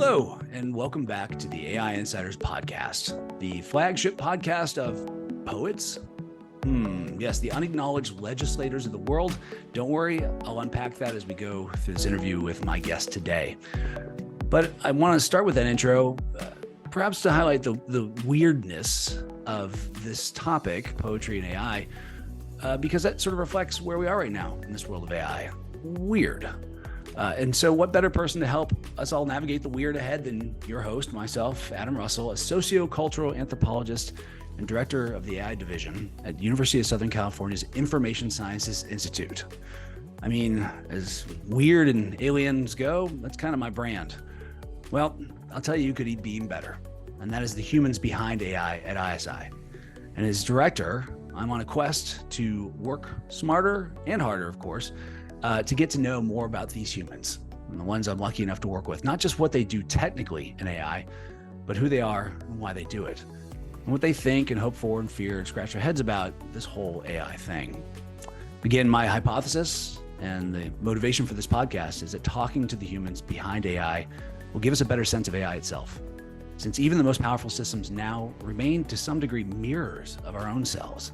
Hello, and welcome back to the AI Insiders podcast, the flagship podcast of poets. Yes, the unacknowledged legislators of the world. Don't worry, I'll unpack that as we go through this interview with my guest today. But I want to start with that intro, perhaps to highlight the weirdness of this topic, poetry and AI, because that sort of reflects where we are right now in this world of AI. Weird. And so what better person to help us all navigate the weird ahead than your host, myself, Adam Russel, a sociocultural anthropologist and director of the AI division at University of Southern California's Information Sciences Institute. I mean, as weird and aliens go, that's kind of my brand. Well, I'll tell you, you could be even better. And that is the humans behind AI at ISI. And as director, I'm on a quest to work smarter and harder, of course, to get to know more about these humans and the ones I'm lucky enough to work with, not just what they do technically in AI, but who they are and why they do it, and what they think and hope for and fear and scratch their heads about this whole AI thing. Again, my hypothesis and the motivation for this podcast is that talking to the humans behind AI will give us a better sense of AI itself, since even the most powerful systems now remain to some degree mirrors of our own selves,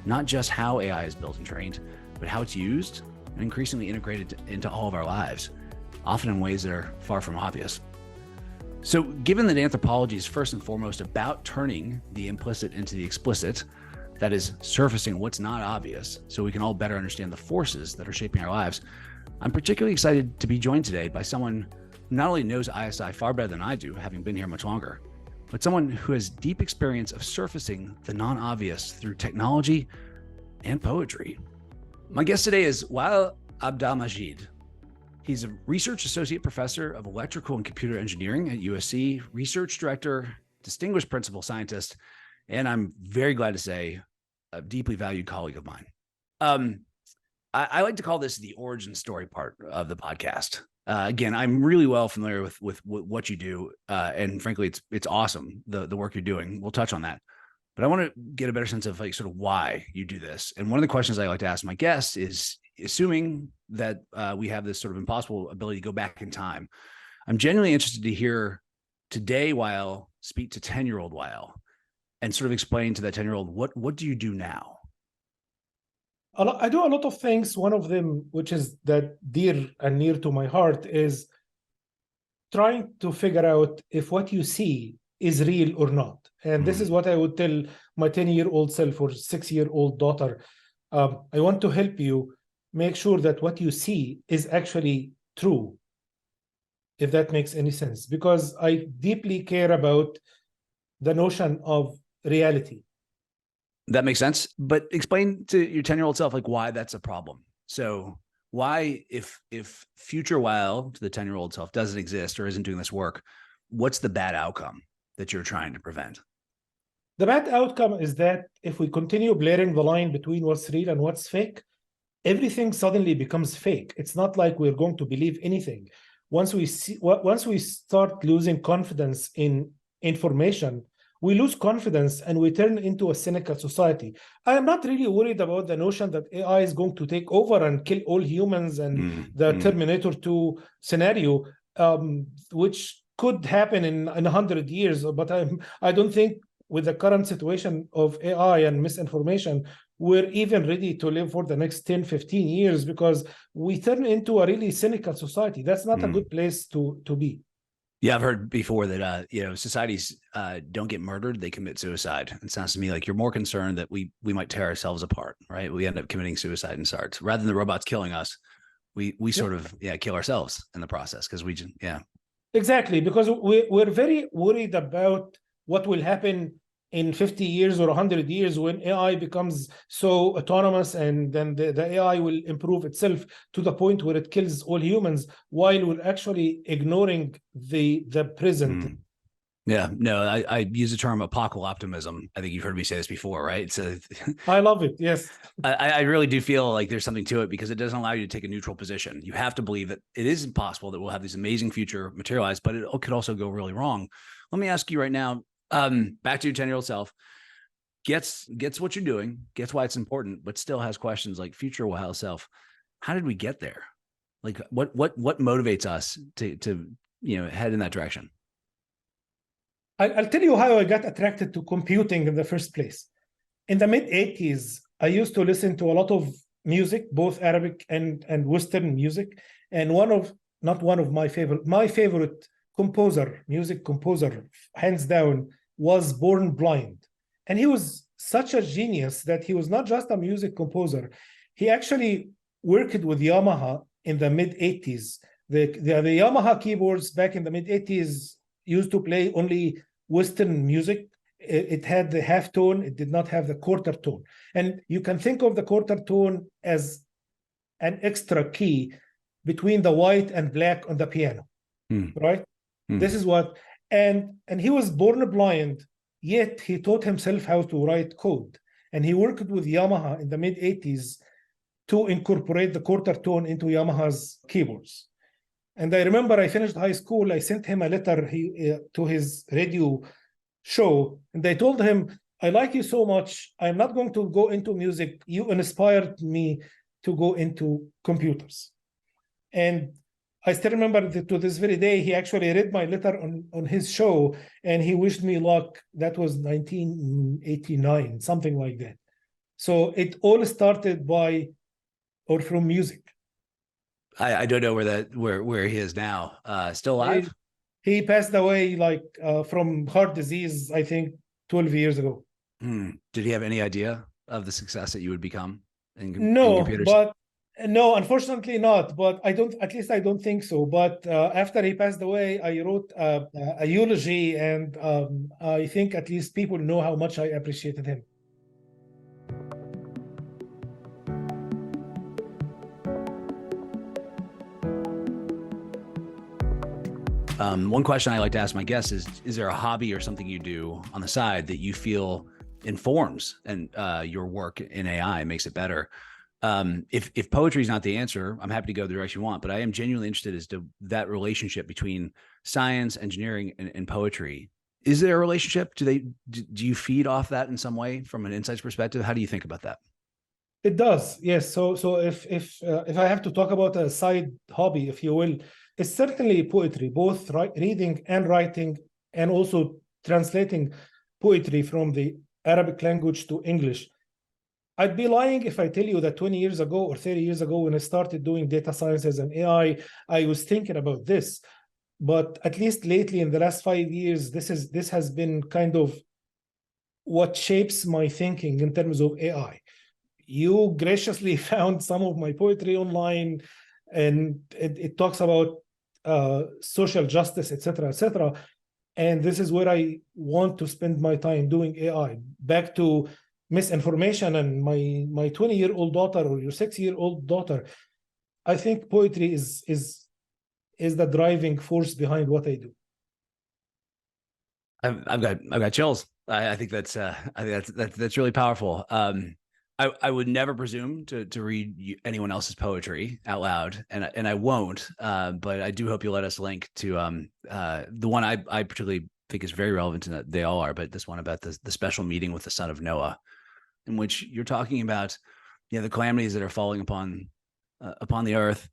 not just how AI is built and trained, but how it's used and increasingly integrated into all of our lives, often in ways that are far from obvious. So given that anthropology is first and foremost about turning the implicit into the explicit, that is surfacing what's not obvious so we can all better understand the forces that are shaping our lives, I'm particularly excited to be joined today by someone who not only knows ISI far better than I do, having been here much longer, but someone who has deep experience of surfacing the non-obvious through technology and poetry. My guest today is Wael AbdAlmageed. He's a research associate professor of electrical and computer engineering at USC, research director, distinguished principal scientist, and I'm very glad to say a deeply valued colleague of mine. I like to call this the origin story part of the podcast. Again, I'm really well familiar with what you do, and frankly, it's awesome, the work you're doing. We'll touch on that. But I want to get a better sense of like sort of why you do this. And one of the questions I like to ask my guests is, assuming that we have this sort of impossible ability to go back in time, I'm genuinely interested to hear today Wael speak to 10-year-old Wael and sort of explain to that 10-year-old, what do you do now? I do a lot of things. One of them, which is that dear and near to my heart, is trying to figure out if what you see is real or not. And this is what I would tell my 10-year-old self or 6-year-old daughter. I want to help you make sure that what you see is actually true, if that makes any sense, because I deeply care about the notion of reality. That makes sense. But explain to your 10-year-old self, like, why that's a problem. So why, if future Wael to the 10-year-old self doesn't exist or isn't doing this work, what's the bad outcome that you're trying to prevent? The bad outcome is that if we continue blurring the line between what's real and what's fake, everything suddenly becomes fake. It's not like we're going to believe anything. Once we start losing confidence in information, we lose confidence and we turn into a cynical society. I am not really worried about the notion that AI is going to take over and kill all humans and the Terminator 2 scenario, which could happen in 100 years. But I don't think with the current situation of AI and misinformation, we're even ready to live for the next 10, 15 years because we turn into a really cynical society. That's not a good place to be. Yeah, I've heard before that, societies don't get murdered, they commit suicide. It sounds to me like you're more concerned that we might tear ourselves apart, right? We end up committing suicide in SARS. Rather than the robots killing us, we sort of kill ourselves in the process because we just, Exactly, because we're very worried about what will happen in 50 years or 100 years when AI becomes so autonomous, and then the AI will improve itself to the point where it kills all humans, while we're actually ignoring the present. Yeah, no, I use the term apocalyptimism. I think you've heard me say this before, right? So I love it. Yes. I really do feel like there's something to it because it doesn't allow you to take a neutral position. You have to believe that it is impossible that we'll have this amazing future materialize, but it could also go really wrong. Let me ask you right now, back to your 10-year-old self, gets what you're doing, gets why it's important, but still has questions like future Wael self. How did we get there? Like what motivates us to head in that direction? I'll tell you how I got attracted to computing in the first place. In the mid-'80s, I used to listen to a lot of music, both Arabic and Western music. And my favorite music composer, hands down, was Born Blind. And he was such a genius that he was not just a music composer. He actually worked with Yamaha in the mid-'80s. The Yamaha keyboards back in the mid-'80s used to play only Western music. It had the half tone. It did not have the quarter tone. And you can think of the quarter tone as an extra key between the white and black on the piano, right? This is what, and he was born blind, yet he taught himself how to write code. And he worked with Yamaha in the mid-'80s to incorporate the quarter tone into Yamaha's keyboards. And I remember I finished high school, I sent him a letter to his radio show, and I told him, I like you so much, I'm not going to go into music. You inspired me to go into computers. And I still remember that to this very day, he actually read my letter on his show, and he wished me luck. That was 1989, something like that. So it all started from music. I don't know where he is now. Still alive? He passed away from heart disease, I think 12 years ago. Did he have any idea of the success that you would become in computers? No, unfortunately not. But I don't think so. But after he passed away, I wrote a eulogy, and I think at least people know how much I appreciated him. One question I like to ask my guests is there a hobby or something you do on the side that you feel informs and your work in AI makes it better? If poetry is not the answer, I'm happy to go the direction you want, but I am genuinely interested as to that relationship between science, engineering, and poetry. Is there a relationship? Do you feed off that in some way from an insights perspective? How do you think about that? It does, yes. So if I have to talk about a side hobby, if you will, it's certainly poetry, both reading and writing, and also translating poetry from the Arabic language to English. I'd be lying if I tell you that 20 years ago or 30 years ago, when I started doing data sciences and AI, I was thinking about this. But at least lately, in the last 5 years, this has been kind of what shapes my thinking in terms of AI. You graciously found some of my poetry online, and it talks about social justice, etc. And this is where I want to spend my time doing AI. Back to misinformation and my 20-year-old daughter or your 6-year-old daughter, I think poetry is the driving force behind what I do. I've got chills. I think that's really powerful. I would never presume to read anyone else's poetry out loud, and I won't. But I do hope you'll let us link to the one I particularly think is very relevant, and they all are. But this one about the special meeting with the son of Noah, in which you're talking about the calamities that are falling upon the earth,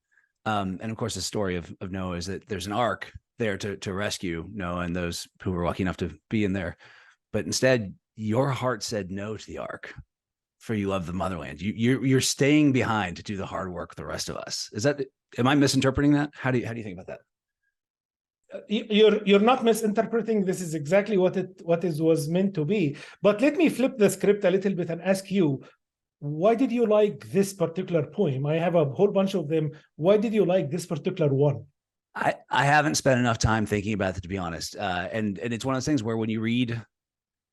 and of course the story of Noah is that there's an ark there to rescue Noah and those who were lucky enough to be in there, but instead your heart said no to the ark. For you love the motherland. You're staying behind to do the hard work with the rest of us. Am I misinterpreting that? How do you think about that? You're not misinterpreting. This is exactly what it was meant to be. But let me flip the script a little bit and ask you, why did you like this particular poem? I have a whole bunch of them. Why did you like this particular one? I haven't spent enough time thinking about it, to be honest. And it's one of those things where when you read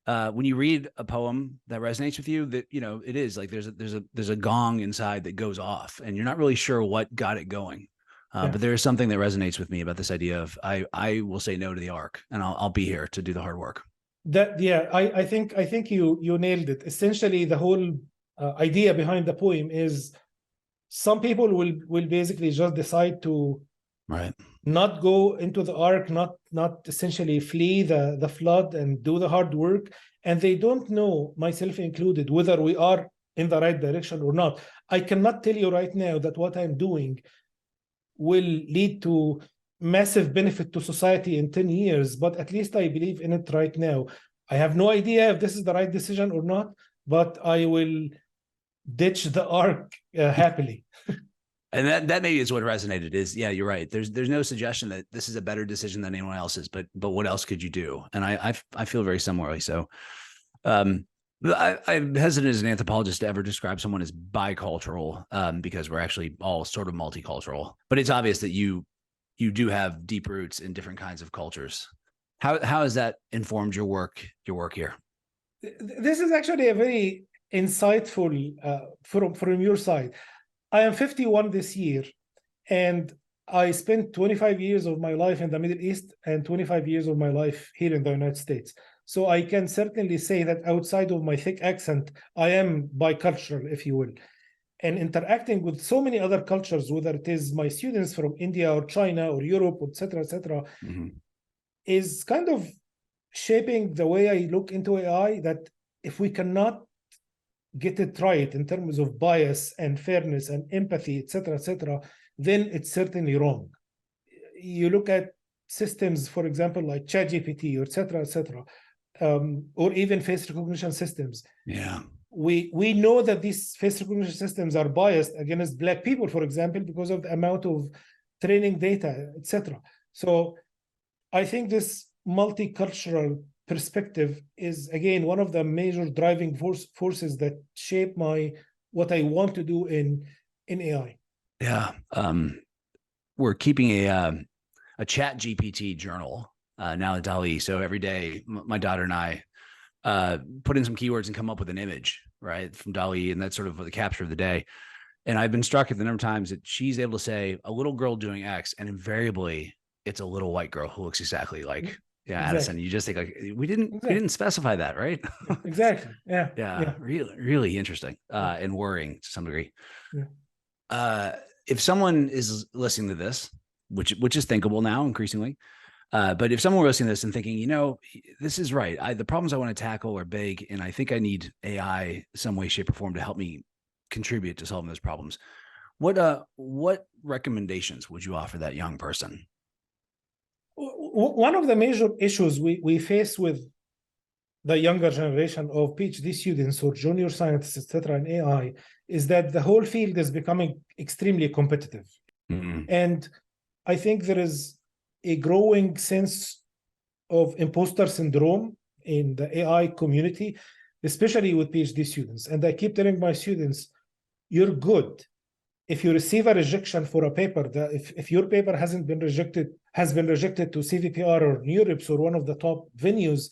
a poem that resonates with you, that it is like there's a gong inside that goes off, and you're not really sure what got it going. But there is something that resonates with me about this idea of I will say no to the ark, and I'll be here to do the hard work. I think you nailed it. Essentially, the whole idea behind the poem is some people will basically just decide to not go into the ark, not essentially flee the flood and do the hard work, and they don't know, myself included, whether we are in the right direction or not. I cannot tell you right now that what I'm doing will lead to massive benefit to society in 10 years, but at least I believe in it right now. I have no idea if this is the right decision or not, but I will ditch the ark happily. And that maybe is what resonated is, yeah, you're right. There's no suggestion that this is a better decision than anyone else's, but what else could you do? And I feel very similarly. So I'm hesitant as an anthropologist to ever describe someone as bicultural because we're actually all sort of multicultural, but it's obvious that you do have deep roots in different kinds of cultures. How has that informed your work here? This is actually a very insightful from your side. I am 51 this year, and I spent 25 years of my life in the Middle East and 25 years of my life here in the United States. So I can certainly say that outside of my thick accent, I am bicultural, if you will. And interacting with so many other cultures, whether it is my students from India or China or Europe, et cetera, is kind of shaping the way I look into AI, that if we cannot get it right in terms of bias and fairness and empathy, et cetera, then it's certainly wrong. You look at systems, for example, like ChatGPT, or et cetera, or even face recognition systems. Yeah. We know that these face recognition systems are biased against Black people, for example, because of the amount of training data, et cetera. So I think this multicultural perspective is, again, one of the major driving forces that shape what I want to do in AI. Yeah. We're keeping a chat GPT journal now at DALL-E. So every day, my daughter and I put in some keywords and come up with an image, right, from DALL-E, and that's sort of the capture of the day. And I've been struck at the number of times that she's able to say a little girl doing X, and invariably it's a little white girl who looks exactly like Addison. You just think like we didn't specify that, right? Exactly. Yeah. Really interesting and worrying to some degree. Yeah. If someone is listening to this, which is thinkable now increasingly, but if someone were listening to this and thinking, this is right, the problems I want to tackle are big, and I think I need AI some way, shape, or form to help me contribute to solving those problems. What recommendations would you offer that young person? One of the major issues we face with the younger generation of PhD students or junior scientists, etc., in AI is that the whole field is becoming extremely competitive. Mm-hmm. And I think there is a growing sense of imposter syndrome in the AI community, especially with PhD students. And I keep telling my students, you're good. If you receive a rejection for a paper, if your paper has been rejected to CVPR or NeurIPS or one of the top venues,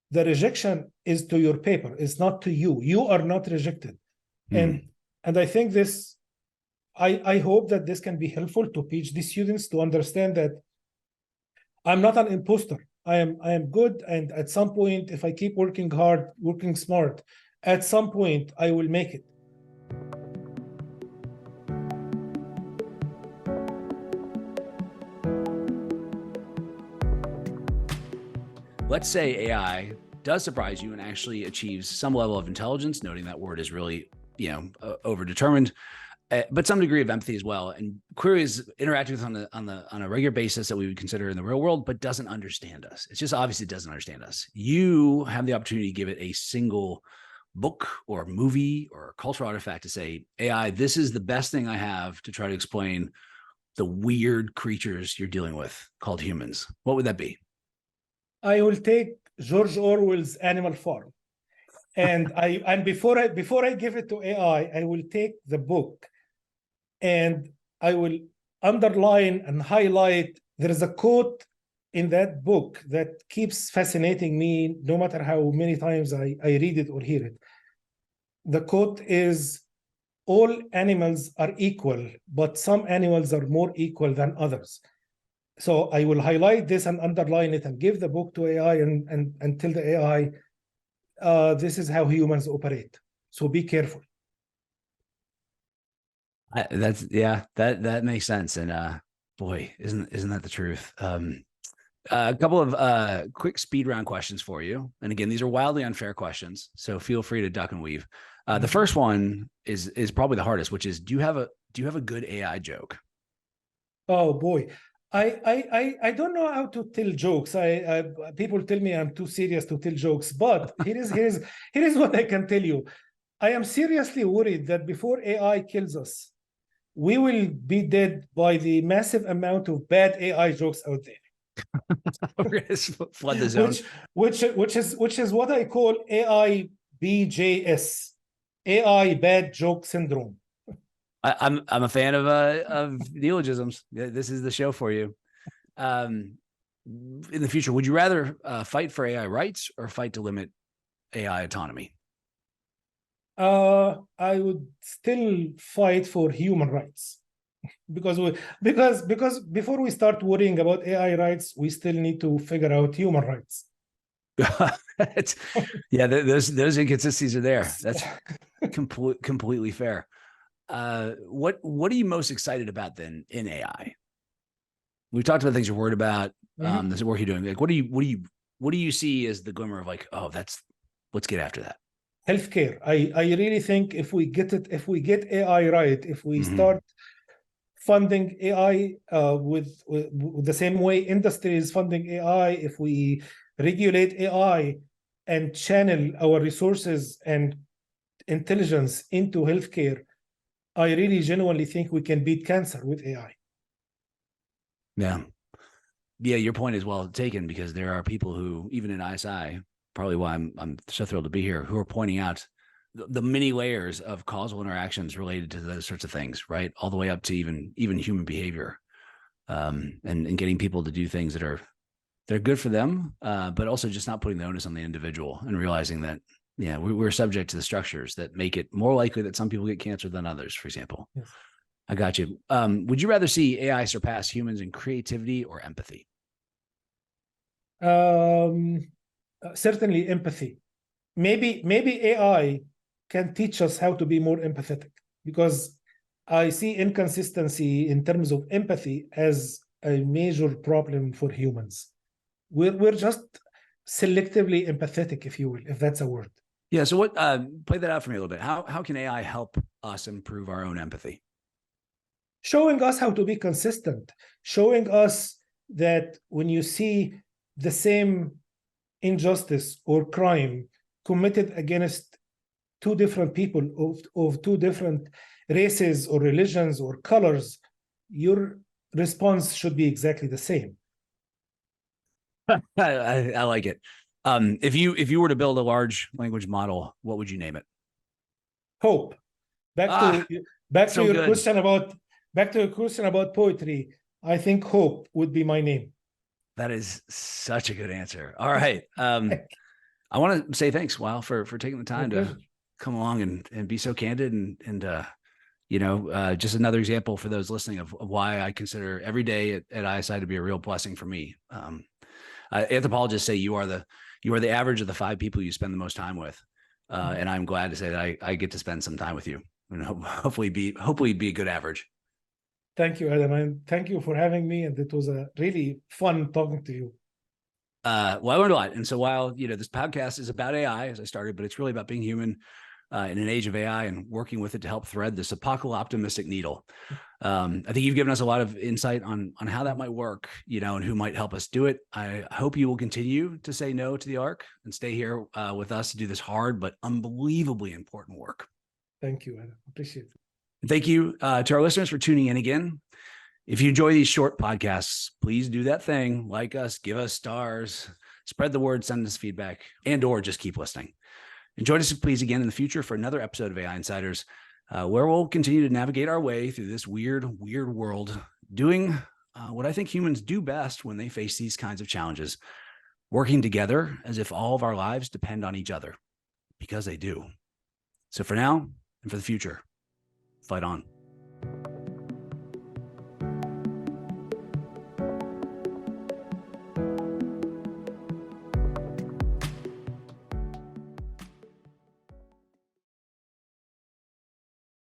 the rejection is to your paper. It's not to you. You are not rejected. And I think this, I hope that this can be helpful to PhD students to understand that I'm not an imposter. I am good. And at some point, if I keep working hard, working smart, at some point I will make it. Let's say AI does surprise you and actually achieves some level of intelligence, noting that word is really, overdetermined, but some degree of empathy as well. And queries interacting with on a regular basis that we would consider in the real world, but doesn't understand us. It's just obvious it doesn't understand us. You have the opportunity to give it a single book or movie or cultural artifact to say, AI, this is the best thing I have to try to explain the weird creatures you're dealing with called humans. What would that be? I will take George Orwell's Animal Farm, and before I give it to AI, I will take the book, and I will underline and highlight. There is a quote in that book that keeps fascinating me, no matter how many times I read it or hear it. The quote is, "All animals are equal, but some animals are more equal than others." So I will highlight this and underline it and give the book to AI and tell the AI, this is how humans operate. So be careful. That makes sense. And boy, isn't that the truth? A couple of quick speed round questions for you. And again, these are wildly unfair questions, so feel free to duck and weave. The first one is probably the hardest, which is, do you have a good AI joke? Oh boy. I don't know how to tell jokes. People tell me I'm too serious to tell jokes, but here is what I can tell you. I am seriously worried that before AI kills us, we will be dead by the massive amount of bad AI jokes out there. We're going to flood the zone. Which is what I call AI BJS, AI bad joke syndrome. I'm a fan of neologisms. This is the show for you. In the future, would you rather fight for AI rights or fight to limit AI autonomy? I would still fight for human rights because before we start worrying about AI rights, we still need to figure out human rights. Yeah, those inconsistencies are there. That's completely fair. What are you most excited about then in AI? We've talked about things you're worried about. This work you're doing. Like, what do you see as the glimmer of like, oh, let's get after that? Healthcare. I really think if we get AI right, if we start funding AI with the same way industry is funding AI, if we regulate AI and channel our resources and intelligence into healthcare, I really genuinely think we can beat cancer with AI. Yeah. Your point is well taken, because there are people who, even in ISI, probably why I'm so thrilled to be here, who are pointing out the many layers of causal interactions related to those sorts of things, right? All the way up to even human behavior, and getting people to do things that are good for them, but also just not putting the onus on the individual and realizing that, we're subject to the structures that make it more likely that some people get cancer than others, for example. Yes. I got you. Would you rather see AI surpass humans in creativity or empathy? Certainly empathy. Maybe AI can teach us how to be more empathetic, because I see inconsistency in terms of empathy as a major problem for humans. We're just selectively empathetic, if you will, if that's a word. Yeah. So what? Play that out for me a little bit. How can AI help us improve our own empathy? Showing us how to be consistent, showing us that when you see the same injustice or crime committed against two different people of two different races or religions or colors, your response should be exactly the same. I like it. If you were to build a large language model, what would you name it? Hope. Back to your question about poetry. I think hope would be my name. That is such a good answer. All right. I want to say thanks, Wael, for taking the time to come along and be so candid and just another example for those listening of why I consider every day at ISI to be a real blessing for me. Anthropologists say you are the average of the 5 people you spend the most time with, and I'm glad to say that I get to spend some time with you, and hopefully be a good average. Thank you, Adam, and thank you for having me. And it was a really fun talking to you. Well, I learned a lot, and so while this podcast is about AI, as I started, but it's really about being human in an age of AI and working with it to help thread this apocalyptic needle. I think you've given us a lot of insight on how that might work, and who might help us do it. I hope you will continue to say no to the arc and stay here with us to do this hard but unbelievably important work. Thank you, Adam. Appreciate it. Thank you to our listeners for tuning in again. If you enjoy these short podcasts, please do that thing. Like us, give us stars, spread the word, send us feedback, or just keep listening. And join us, please, again in the future for another episode of AI Insiders, where we'll continue to navigate our way through this weird world, doing what I think humans do best when they face these kinds of challenges, working together as if all of our lives depend on each other, because they do. So for now and for the future, fight on.